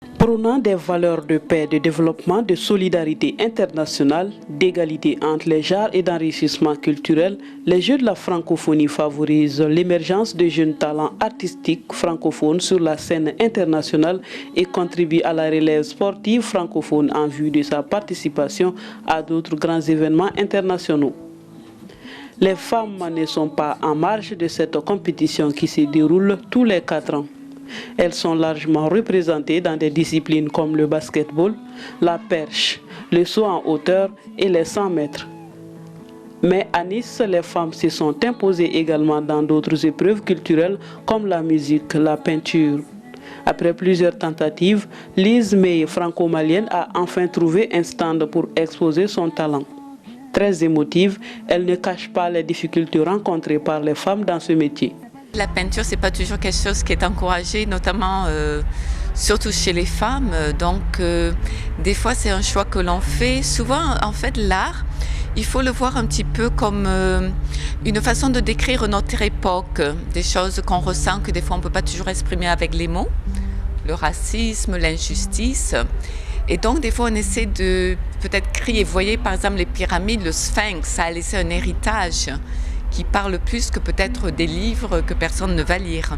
Prônant des valeurs de paix, de développement, de solidarité internationale, d'égalité entre les genres et d'enrichissement culturel, les Jeux de la francophonie favorisent l'émergence de jeunes talents artistiques francophones sur la scène internationale et contribuent à la relève sportive francophone en vue de sa participation à d'autres grands événements internationaux. Les femmes ne sont pas en marge de cette compétition qui se déroule tous les 4 ans. Elles sont largement représentées dans des disciplines comme le basketball, la perche, le saut en hauteur et les 100 mètres. Mais à Nice, les femmes se sont imposées également dans d'autres épreuves culturelles comme la musique, la peinture. Après plusieurs tentatives, Lise May, franco-malienne, a enfin trouvé un stand pour exposer son talent. Très émotive, elle ne cache pas les difficultés rencontrées par les femmes dans ce métier. La peinture, c'est pas toujours quelque chose qui est encouragé, notamment surtout chez les femmes. Donc, des fois, c'est un choix que l'on fait. Souvent, en fait, l'art, il faut le voir un petit peu comme une façon de décrire notre époque, des choses qu'on ressent que des fois on ne peut pas toujours exprimer avec les mots, le racisme, l'injustice. Et donc, des fois, on essaie de peut-être crier. Vous voyez, par exemple, les pyramides, le sphinx, ça a laissé un héritage qui parle plus que peut-être des livres que personne ne va lire.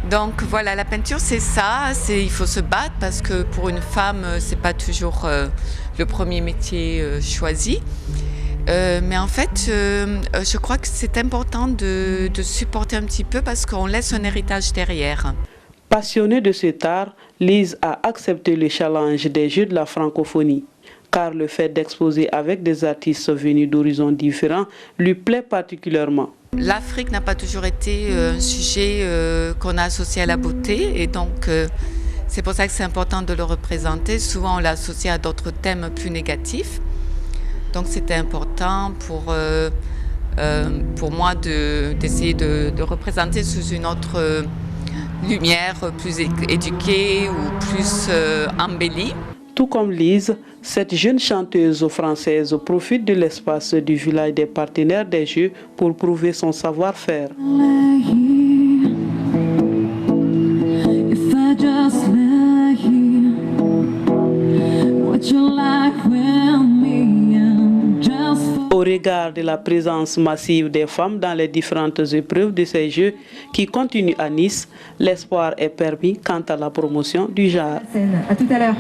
Donc voilà, la peinture c'est ça, il faut se battre parce que pour une femme c'est pas toujours le premier métier choisi. Mais en fait, je crois que c'est important de supporter un petit peu parce qu'on laisse un héritage derrière. Passionnée de cet art, Lise a accepté le challenge des Jeux de la francophonie, car le fait d'exposer avec des artistes venus d'horizons différents lui plaît particulièrement. L'Afrique n'a pas toujours été un sujet qu'on a associé à la beauté et donc c'est pour ça que c'est important de le représenter. Souvent on l'a associé à d'autres thèmes plus négatifs. Donc c'était important pour moi d'essayer de représenter sous une autre lumière, plus éduquée ou plus embellie. Tout comme Lise, cette jeune chanteuse française profite de l'espace du village des partenaires des Jeux pour prouver son savoir-faire. Au regard de la présence massive des femmes dans les différentes épreuves de ces Jeux qui continuent à Nice, l'espoir est permis quant à la promotion du genre. À tout à l'heure.